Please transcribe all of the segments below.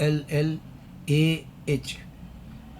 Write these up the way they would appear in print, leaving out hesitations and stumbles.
ALLAH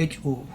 HO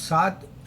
7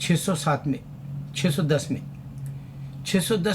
610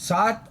7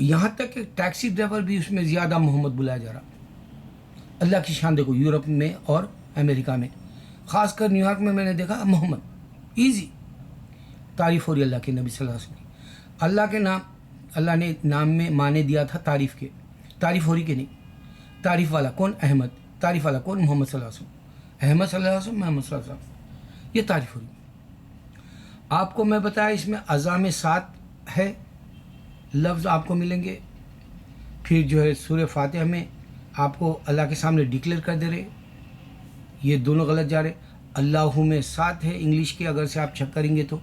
یہاں تک کہ ٹیکسی ڈرائیور بھی اس میں زیادہ محمد بلایا جا رہا. اللہ کی شان دیکھو یورپ میں اور امریکہ میں, خاص کر نیو یارک میں نے دیکھا محمد ایزی تعریف ہو رہی اللہ کے نبی صلی اللہ علیہ وسلم کی. اللہ کے نام, اللہ نے نام میں معنی دیا تھا تعریف کے, تعریف ہو رہی کہ نہیں؟ تعریف والا کون؟ احمد. تعریف والا کون؟ محمد صلی اللہ علیہ وسلم. احمد صلی اللہ علیہ وسلم, محمد صلی اللہ علیہ وسلم, یہ تعریف ہو رہی. آپ کو میں بتایا اس میں اعظام 7 ہے لفظ آپ کو ملیں گے. پھر جو ہے سورہ فاتحہ میں آپ کو اللہ کے سامنے ڈکلیئر کر دے رہے, یہ دونوں غلط جا رہے. اللہ میں 7 ہے انگلش کے, اگر سے آپ چیک کریں گے تو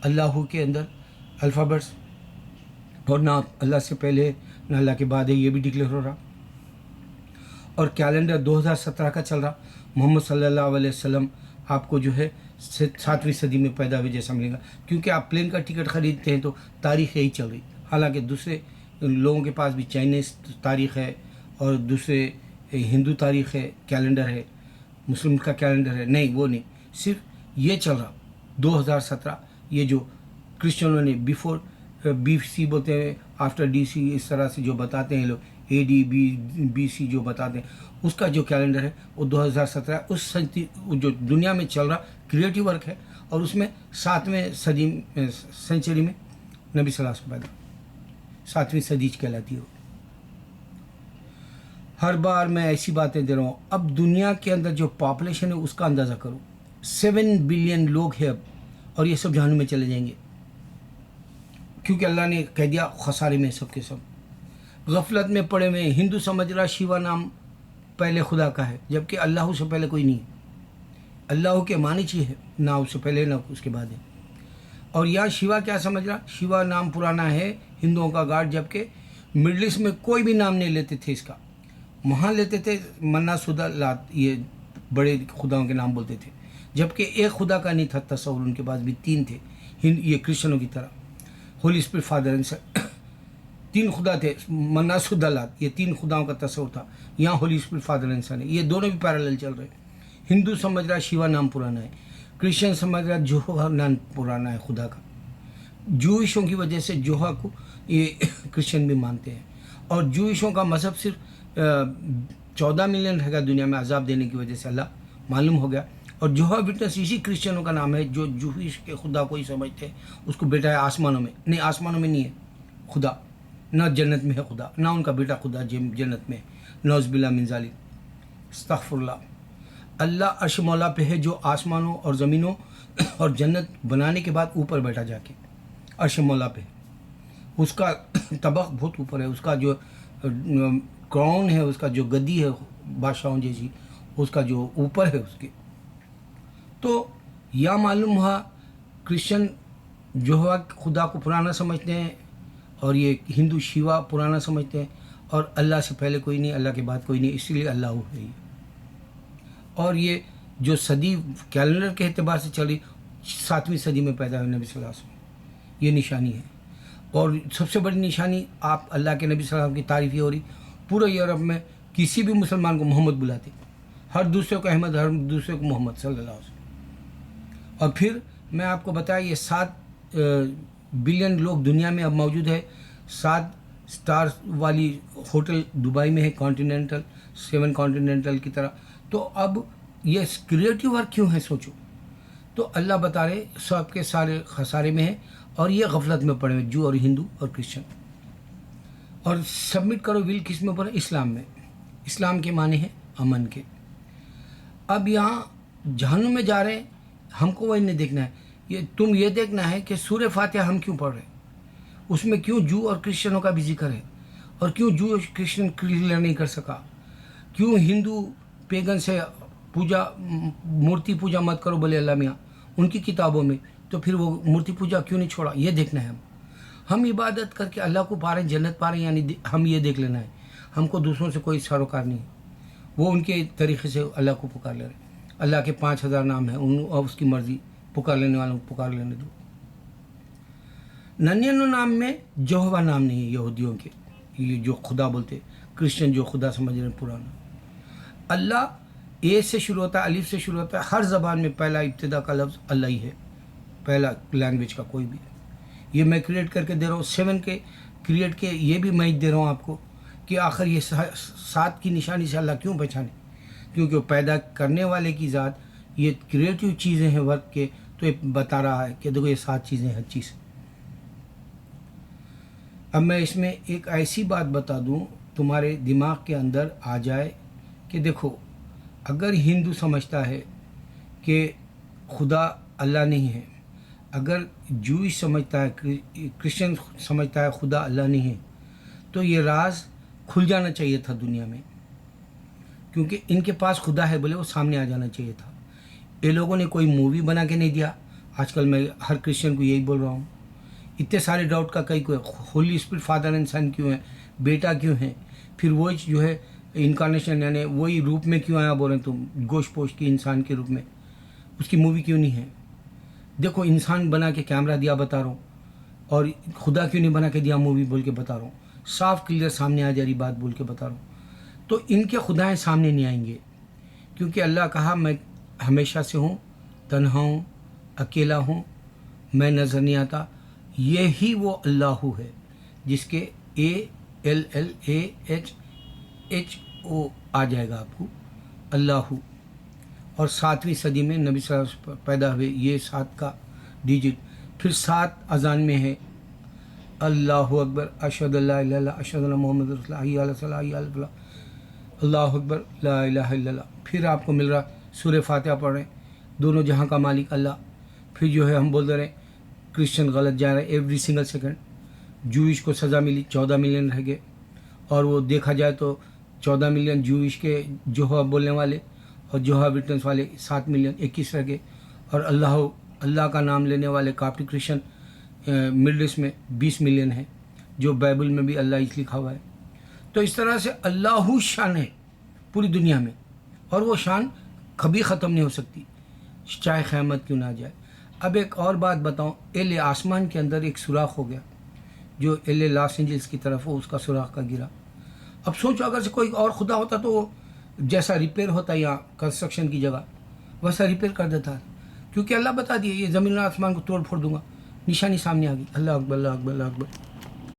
اللہ کے اندر الفابیٹس, اور نہ اللہ سے پہلے نہ اللہ کے بعد ہے, یہ بھی ڈکلیئر ہو رہا. اور کیلنڈر 2017 کا چل رہا. محمد صلی اللہ علیہ وسلم آپ کو جو ہے 7ویں صدی میں پیدا ہوئے جیسا ملے گا, کیونکہ آپ پلین کا ٹکٹ خریدتے ہیں تو تاریخ یہی چل رہی. حالانکہ دوسرے لوگوں کے پاس بھی چائنیز تاریخ ہے اور دوسرے ہندو تاریخ ہے, کیلنڈر ہے, مسلم کا کیلنڈر ہے, نہیں وہ نہیں, صرف یہ چل رہا 2017. یہ جو کرسچنوں نے بیفور بی سی بولتے ہیں, آفٹر ڈی سی, اس طرح سے جو بتاتے ہیں لوگ, اے ڈی بی سی جو بتاتے ہیں, اس کا جو کیلنڈر ہے وہ 2017 اس جو دنیا میں چل رہا کریٹیو ورک ہے, اور اس میں 7ویں سینچری میں نبی صلی اللہ علیہ وسلم پیدا, 7ویں صدی کہلاتی ہے. ہر بار میں ایسی باتیں دے رہا ہوں. اب دنیا کے اندر جو پاپولیشن ہے اس کا اندازہ کرو, 7 بلین لوگ ہیں اب, اور یہ سب جہنم میں چلے جائیں گے, کیونکہ اللہ نے کہہ دیا خسارے میں سب کے سب. غفلت میں پڑے ہوئے. ہندو سمجھ رہا شیوا نام پہلے خدا کا ہے, جبکہ اللہ سے پہلے کوئی نہیں ہے. اللہ کے معنی چیز ہے, نہ اس سے پہلے نہ اس کے بعد ہے. اور یہاں شیوا کیا سمجھ رہا, شیوا نام پرانا ہے ہندوؤں کا گاڈ, جبکہ مڈل ایسٹ میں کوئی بھی نام نہیں لیتے تھے اس کا. وہاں لیتے تھے منا سودا لات, یہ بڑے خداؤں کے نام بولتے تھے, جبکہ ایک خدا کا نہیں تھا تصور, ان کے پاس بھی 3 تھے, یہ کرسچنوں کی طرح. ہولی اسپرٹ فادر اینڈ سن, 3 خدا تھے, منا سودا لات, یہ 3 خداؤں کا تصور تھا. یہاں ہولی اسپرٹ فادر اینڈ سن ہے, یہ دونوں بھی پیرالل چل رہے. ہندو سمجھ رہا شیوا نام پرانا ہے, کرسچن سمجھ رہا جوہا نام پرانا ہے خدا کا. جوئشوں کی وجہ سے جوہا کو یہ کرسچن بھی مانتے ہیں, اور جوئشوں کا مذہب صرف 14 ملین رہے گا دنیا میں عذاب دینے کی وجہ سے, اللہ معلوم ہو گیا. اور جوہا وٹنس اسی کرسچنوں کا نام ہے جو جوئش کے خدا کو ہی سمجھتے ہیں, اس کو بیٹا ہے آسمانوں میں. نہیں, آسمانوں میں نہیں ہے خدا, نہ جنت میں ہے خدا, نہ ان کا بیٹا خدا جنت میں ہے. نعوذ باللہ من ذالک, استغفر اللہ. اللہ عرش مولا پہ ہے جو آسمانوں اور زمینوں اور جنت بنانے کے بعد اوپر بیٹھا جا کے عرش مولا پہ. اس کا طبق بہت اوپر ہے, اس کا جو کراؤن ہے, اس کا جو گدی ہے بادشاہوں جیسی, اس کا جو اوپر ہے اس کے. تو یا معلوم ہوا کرسچن جو خدا کو پرانا سمجھتے ہیں, اور یہ ہندو شیوا پرانا سمجھتے ہیں, اور اللہ سے پہلے کوئی نہیں, اللہ کے بعد کوئی نہیں, اسی لیے اللہ ہے. اور یہ جو صدی کیلنڈر کے اعتبار سے چلی 7ویں صدی میں پیدا ہوئے نبی صلی اللہ علیہ وسلم, یہ نشانی ہے. اور سب سے بڑی نشانی آپ اللہ کے نبی صلی اللہ علیہ وسلم کی تعریف یہ ہو رہی, پورے یورپ میں کسی بھی مسلمان کو محمد بلاتے, ہر دوسرے کو احمد, ہر دوسرے کو محمد صلی اللہ علیہ وسلم. اور پھر میں آپ کو بتایا یہ 7 بلین لوگ دنیا میں اب موجود ہے. 7 سٹار والی ہوٹل دبئی میں ہے, کانٹیننٹل 7 کانٹیننٹل کی طرح. تو اب یہ کریٹیو ورک کیوں ہے سوچو. تو اللہ بتا رہے سب کے سارے خسارے میں ہے, اور یہ غفلت میں پڑے ہوئے جو اور ہندو اور کرسچن. اور سبمٹ کرو ول کس میں پڑے, اسلام میں. اسلام کے معنی ہیں امن کے. اب یہاں جہنم میں جا رہے ہیں, ہم کو وہی نہیں دیکھنا ہے, یہ تم یہ دیکھنا ہے کہ سورہ فاتحہ ہم کیوں پڑھ رہے ہیں, اس میں کیوں جو اور کرسچنوں کا بھی ذکر ہے, اور کیوں جو اور کرسچن کلیئر نہیں کر سکا, کیوں ہندو پیگن سے پوجا مورتی پوجا مت کرو بولے اللہ میاں ان کی کتابوں میں, تو پھر وہ مورتی پوجا کیوں نہیں چھوڑا, یہ دیکھنا ہے. ہم عبادت کر کے اللہ کو پا رہے ہیں, جنت پا رہے ہیں, یعنی ہم یہ دیکھ لینا ہے. ہم کو دوسروں سے کوئی سروکار نہیں ہے, وہ ان کے طریقے سے اللہ کو پکار لے رہے ہیں. اللہ کے 5000 نام ہیں, اور اس کی مرضی, پکار لینے والوں کو پکار لینے دو. 99 نام میں جوہوا نام نہیں ہے یہودیوں کے, یہ جو خدا بولتے, کرسچن جو خدا سمجھ رہے ہیں پرانا. اللہ اے سے شروع ہوتا ہے, الف سے شروع ہوتا ہے. ہر زبان میں پہلا ابتدا کا لفظ اللہ ہی ہے, پہلا لینگویج کا کوئی بھی. یہ میں کریٹ کر کے دے رہا ہوں. 7 کے کریٹ کے یہ بھی میں دے رہا ہوں آپ کو کہ آخر یہ 7 کی نشانی سے اللہ کیوں پہچانے، کیونکہ وہ پیدا کرنے والے کی ذات یہ کریٹیو چیزیں ہیں ورک کے، تو یہ بتا رہا ہے کہ دیکھو یہ 7 چیزیں ہیں چیز۔ اب میں اس میں ایک ایسی بات بتا دوں تمہارے دماغ کے اندر آ جائے کہ دیکھو اگر ہندو سمجھتا ہے کہ خدا اللہ نہیں ہے، اگر جوئش سمجھتا ہے، کرسچن سمجھتا ہے خدا اللہ نہیں ہے، تو یہ راز کھل جانا چاہیے تھا دنیا میں، کیونکہ ان کے پاس خدا ہے بولے وہ سامنے آ جانا چاہیے تھا۔ یہ لوگوں نے کوئی مووی بنا کے نہیں دیا۔ آج کل میں ہر کرسچن کو یہی بول رہا ہوں، اتنے سارے ڈاؤٹ کا کئی کوئی ہولی اسپرٹ فادر اینڈ سن کیوں ہے، بیٹا کیوں ہے، پھر وہی جو ہے انکارنیشن یعنی وہی روپ میں کیوں آیا بول رہے ہیں تم، گوشت پوشت کی انسان کے روپ میں، اس کی مووی کیوں نہیں ہے؟ دیکھو انسان بنا کے کیمرہ دیا بتا رہا ہوں، اور خدا کیوں نہیں بنا کے دیا مووی بول کے بتا رہا ہوں، صاف کلیئر سامنے آ جا رہی بات بول کے بتا رہا ہوں۔ تو ان کے خدائیں سامنے نہیں آئیں گے، کیونکہ اللہ کہا میں ہمیشہ سے ہوں، تنہا ہوں، اکیلا ہوں، میں نظر نہیں آتا۔ یہی وہ اللہ ہے جس کے ALLAHO آ جائے گا آپ کو، اللہ۔ اور 7ویں صدی میں نبی صلی اللہ علیہ وسلم پیدا ہوئے، یہ 7 کا ڈیجٹ۔ پھر 7 اذان میں ہے اللہ اکبر، اشہد اللہ الہ الا اللہ، اشہد اللہ محمد رسول اللہ، حی علی الصلاۃ، حی علی الفلاح، اللہ اکبر لا الہ الا اللہ۔ پھر آپ کو مل رہا سورہ فاتحہ پڑھ رہے ہیں، دونوں جہاں کا مالک اللہ۔ پھر جو ہے ہم بول رہے ہیں کرسچن غلط جا رہے ہیں ایوری سنگل سیکنڈ۔ جوئش کو سزا ملی، 14 ملین رہ گئے، اور وہ دیکھا جائے تو 14 ملین جوئش کے جوہا بولنے والے اور جوہا وٹنس والے 7 ملین 21 رہ گئے، اور اللہ کا نام لینے والے کاپٹک کرسچن مڈل ایسٹ میں 20 ملین ہیں، جو بائبل میں بھی اللہ اس لکھا ہوا ہے۔ تو اس طرح سے اللہ شان ہے پوری دنیا میں، اور وہ شان کبھی ختم نہیں ہو سکتی چاہے قیامت کیوں نہ آ جائے۔ اب ایک اور بات بتاؤں، آسمان کے اندر ایک سوراخ ہو گیا جو لاس اینجلس کی طرف ہو، اس کا سوراخ کا گرا۔ اب سوچو اگر سے کوئی اور خدا ہوتا تو وہ جیسا ریپیئر ہوتا ہے یہاں کنسٹرکشن کی جگہ ویسا ریپیئر کر دیتا ہے، کیونکہ اللہ بتا دیے یہ زمین اور آسمان کو توڑ پھوڑ دوں گا، نشانی سامنے آ گئی۔ اللہ اکبر، اللہ اکبر، اللہ اکبر۔